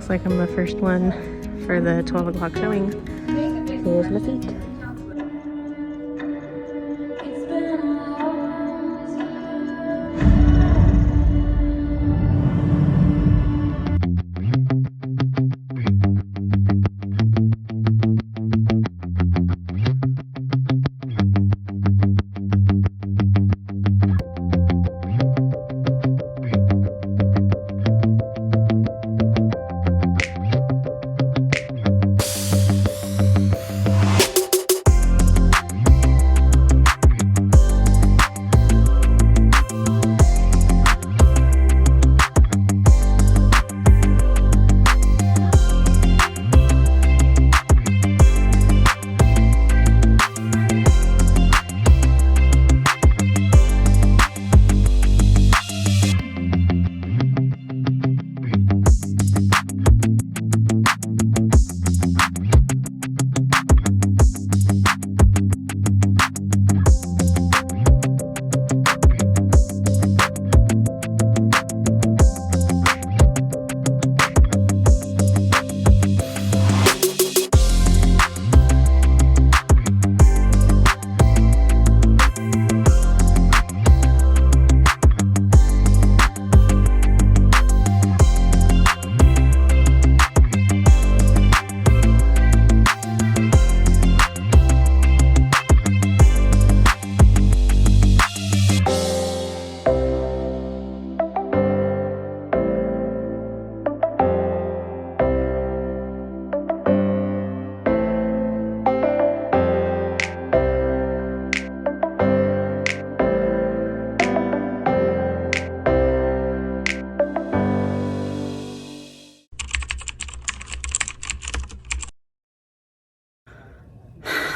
Looks like I'm the first one for the 12 o'clock showing. Here's my seat.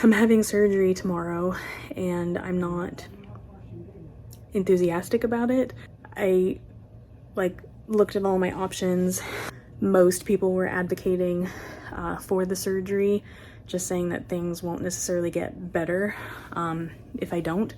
I'm having surgery tomorrow and I'm not enthusiastic about it. I looked at all my options. Most people were advocating for the surgery, just saying that things won't necessarily get better if I don't.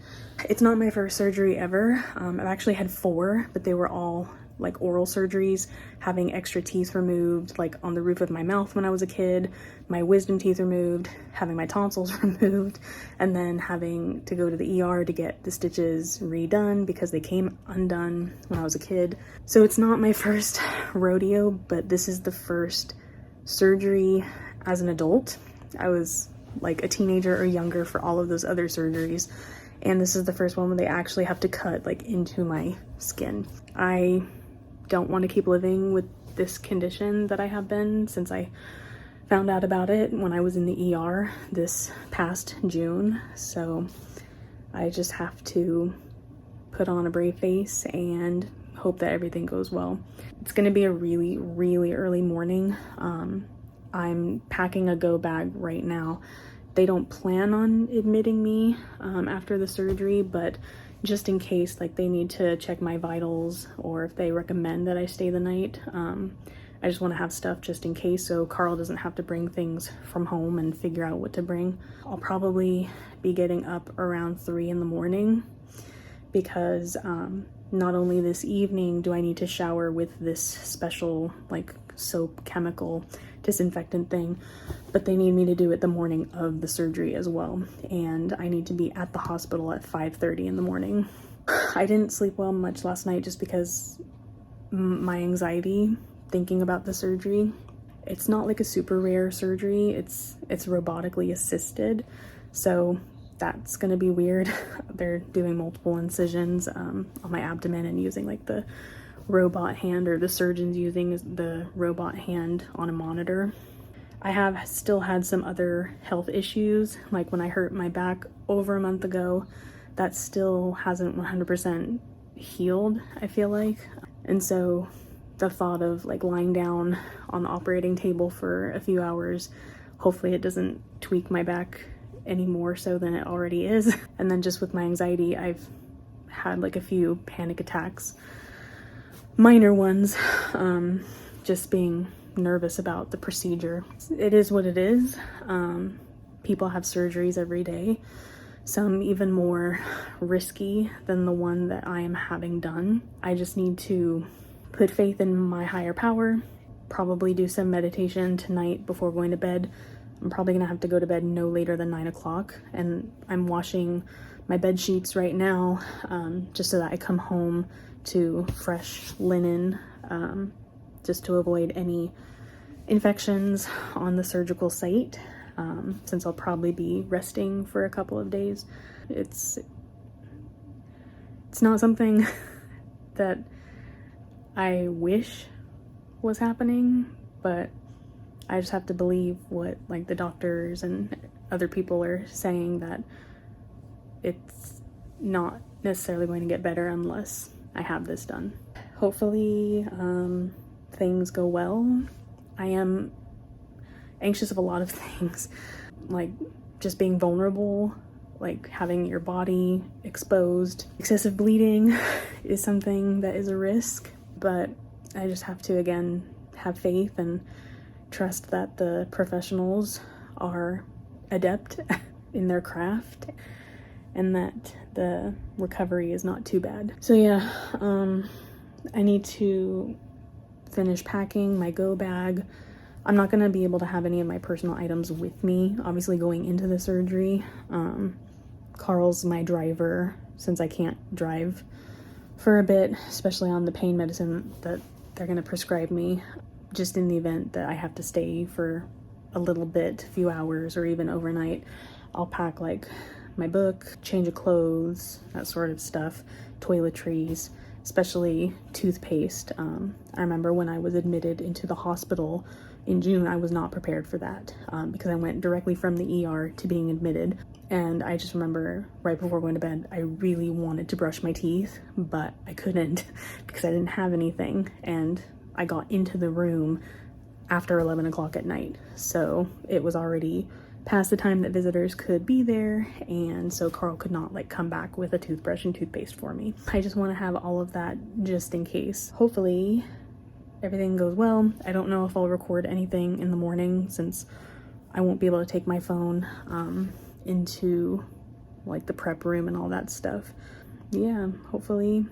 It's not my first surgery ever. I've actually had 4, but they were all like oral surgeries, having extra teeth removed, like on the roof of my mouth when I was a kid, my wisdom teeth removed, having my tonsils removed, and then having to go to the ER to get the stitches redone because they came undone when I was a kid. So it's not my first rodeo, but this is the first surgery as an adult. I was like a teenager or younger for all of those other surgeries, and this is the first one where they actually have to cut like into my skin. I don't want to keep living with this condition that I have been since I found out about it when I was in the ER this past June. So I just have to put on a brave face and hope that everything goes well. It's going to be a really, really early morning. I'm packing a go bag right now. They don't plan on admitting me after the surgery, but just in case, like, they need to check my vitals or if they recommend that I stay the night, I just want to have stuff just in case so Carl doesn't have to bring things from home and figure out what to bring. I'll probably be getting up around 3 in the morning because not only this evening do I need to shower with this special like soap chemical disinfectant thing, but they need me to do it the morning of the surgery as well, and I need to be at the hospital at 5:30 in the morning. I didn't sleep well much last night just because my anxiety thinking about the surgery. It's not like a super rare surgery, it's robotically assisted, so that's gonna be weird. They're doing multiple incisions on my abdomen and using like the robot hand, or the surgeon's using the robot hand on a monitor. I have still had some other health issues, like when I hurt my back over a month ago. That still hasn't 100% healed, I feel like. And so the thought of like lying down on the operating table for a few hours, hopefully it doesn't tweak my back any more so than it already is. And then just with my anxiety, I've had like a few panic attacks, minor ones, just being nervous about the procedure. It is what it is. People have surgeries every day, some even more risky than the one that I am having done. I just need to put faith in my higher power, probably do some meditation tonight before going to bed. I'm probably gonna have to go to bed no later than 9 o'clock, and I'm washing my bed sheets right now, just so that I come home to fresh linen, just to avoid any infections on the surgical site, since I'll probably be resting for a couple of days. It's not something that I wish was happening, but I just have to believe what like the doctors and other people are saying, that it's not necessarily going to get better unless I have this done. Hopefully things go well. I am anxious of a lot of things, like just being vulnerable, like having your body exposed. Excessive bleeding is something that is a risk, but I just have to, again, have faith and trust that the professionals are adept in their craft and that the recovery is not too bad. So yeah, I need to finish packing my go bag. I'm not gonna be able to have any of my personal items with me, obviously, going into the surgery. Carl's my driver, since I can't drive for a bit, especially on the pain medicine that they're gonna prescribe me, just in the event that I have to stay for a little bit, a few hours, or even overnight. I'll pack like my book, change of clothes, that sort of stuff, toiletries, especially toothpaste. I remember when I was admitted into the hospital in June, I was not prepared for that, because I went directly from the ER to being admitted. And I just remember right before going to bed, I really wanted to brush my teeth, but I couldn't because I didn't have anything. And I got into the room after 11 o'clock at night. So it was already past the time that visitors could be there. And so Carl could not like come back with a toothbrush and toothpaste for me. I just want to have all of that just in case. Hopefully everything goes well. I don't know if I'll record anything in the morning, since I won't be able to take my phone into like the prep room and all that stuff. Yeah, hopefully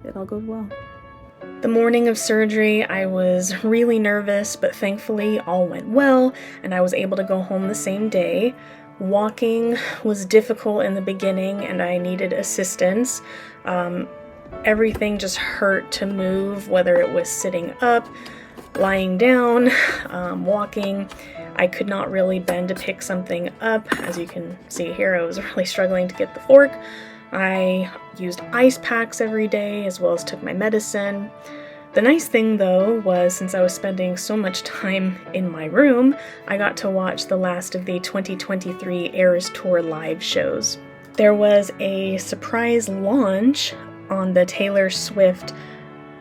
it all goes well. The morning of surgery, I was really nervous, but thankfully all went well and I was able to go home the same day. Walking was difficult in the beginning and I needed assistance. Everything just hurt to move, whether it was sitting up, lying down, walking. I could not really bend to pick something up. As you can see here, I was really struggling to get the fork. I used ice packs every day, as well as took my medicine. The nice thing though was, since I was spending so much time in my room, I got to watch the last of the 2023 Eras Tour live shows. There was a surprise launch on the Taylor Swift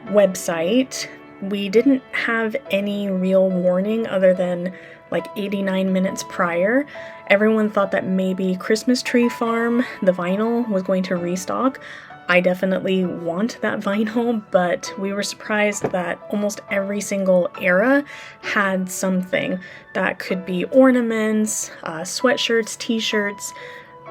website. We didn't have any real warning other than like 89 minutes prior. Everyone thought that maybe Christmas Tree Farm, the vinyl, was going to restock. I definitely want that vinyl, but we were surprised that almost every single era had something. That could be ornaments, sweatshirts, t-shirts,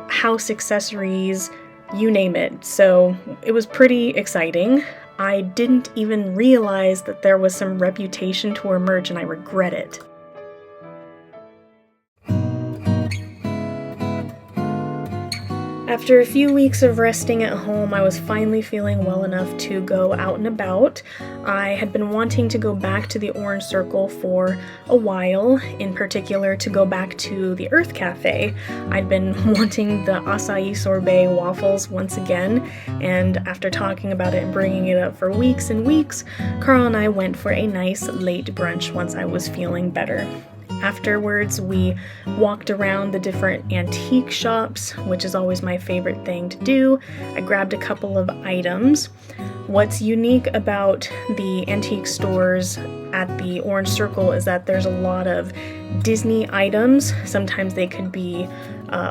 house accessories, you name it. So it was pretty exciting. I didn't even realize that there was some Reputation Tour merch, and I regret it. After a few weeks of resting at home, I was finally feeling well enough to go out and about. I had been wanting to go back to the Orange Circle for a while, in particular to go back to the Earth Cafe. I'd been wanting the acai sorbet waffles once again, and after talking about it and bringing it up for weeks and weeks, Carl and I went for a nice late brunch once I was feeling better. Afterwards, we walked around the different antique shops, which is always my favorite thing to do. I grabbed a couple of items. What's unique about the antique stores at the Orange Circle is that there's a lot of Disney items. Sometimes they could be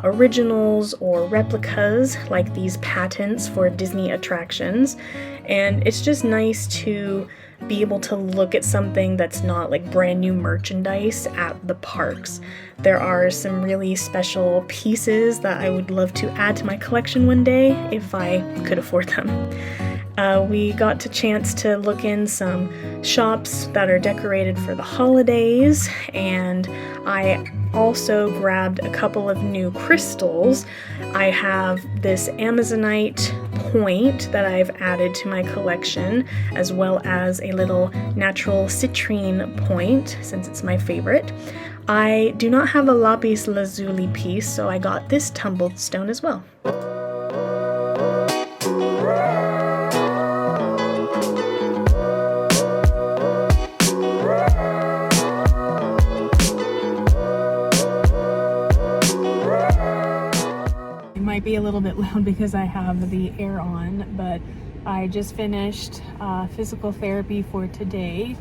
originals or replicas, like these patents for Disney attractions. And it's just nice to be able to look at something that's not like brand new merchandise at the parks. There are some really special pieces that I would love to add to my collection one day if I could afford them. We got a chance to look in some shops that are decorated for the holidays, and I also grabbed a couple of new crystals. I have this Amazonite point that I've added to my collection, as well as a little natural citrine point, since it's my favorite. I do not have a lapis lazuli piece, so I got this tumbled stone as well. Might be a little bit loud because I have the air on, but I just finished physical therapy for today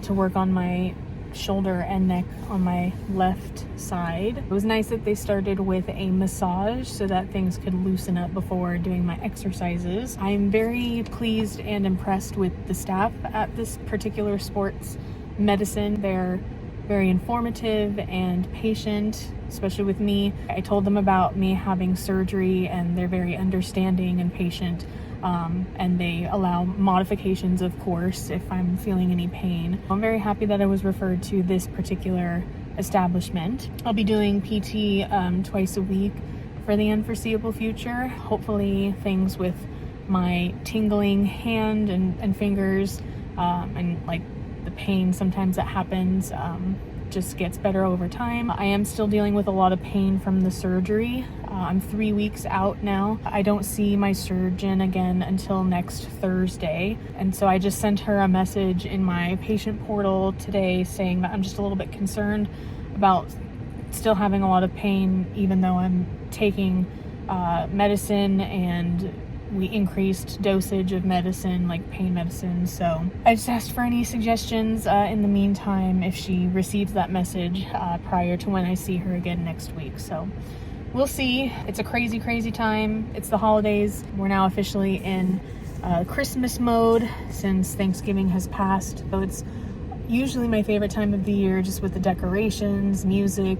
to work on my shoulder and neck on my left side. It was nice that they started with a massage so that things could loosen up before doing my exercises. I'm very pleased and impressed with the staff at this particular sports medicine. They're very informative and patient, especially with me. I told them about me having surgery, and they're very understanding and patient, and they allow modifications, of course, if I'm feeling any pain. I'm very happy that I was referred to this particular establishment. I'll be doing PT twice a week for the unforeseeable future. Hopefully things with my tingling hand and fingers and like the pain sometimes that happens just gets better over time. I am still dealing with a lot of pain from the surgery. I'm 3 weeks out now. I don't see my surgeon again until next Thursday, and so I just sent her a message in my patient portal today saying that I'm just a little bit concerned about still having a lot of pain even though I'm taking medicine, and we increased dosage of medicine, like pain medicine. So I just asked for any suggestions in the meantime if she receives that message prior to when I see her again next week. So we'll see. It's a crazy, crazy time. It's the holidays. We're now officially in Christmas mode since Thanksgiving has passed. So it's usually my favorite time of the year, just with the decorations, music,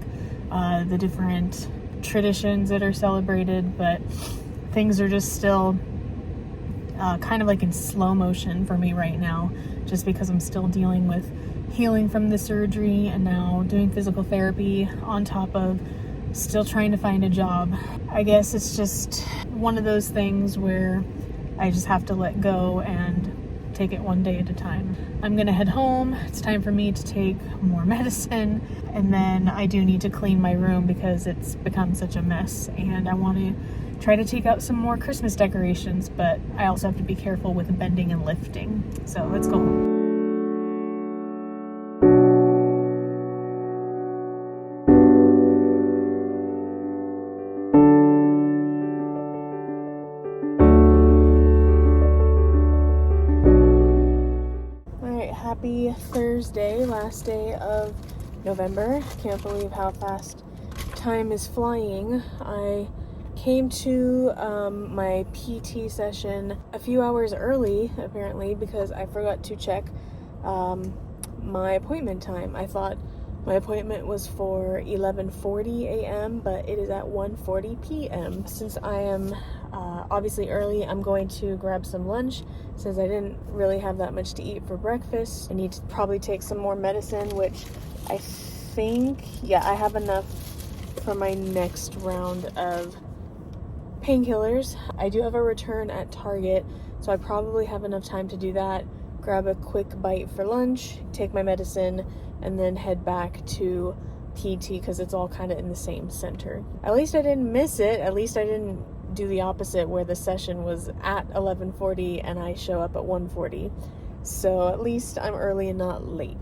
the different traditions that are celebrated, but things are just still kind of like in slow motion for me right now, just because I'm still dealing with healing from the surgery and now doing physical therapy on top of still trying to find a job. I guess it's just one of those things where I just have to let go and take it one day at a time. I'm gonna head home. It's time for me to take more medicine, and then I do need to clean my room because it's become such a mess, and I want to try to take out some more Christmas decorations, but I also have to be careful with bending and lifting. So let's go. Alright, happy Thursday, last day of November. Can't believe how fast time is flying. I came to my PT session a few hours early, apparently, because I forgot to check my appointment time. I thought my appointment was for 11:40 a.m., but it is at 1:40 p.m. Since I am obviously early, I'm going to grab some lunch, since I didn't really have that much to eat for breakfast. I need to probably take some more medicine, which I think, yeah, I have enough for my next round of painkillers. I do have a return at Target, so I probably have enough time to do that, grab a quick bite for lunch, take my medicine, and then head back to PT because it's all kind of in the same center. At least I didn't miss it. At least I didn't do the opposite where the session was at 11:40 and I show up at 1:40. So at least I'm early and not late.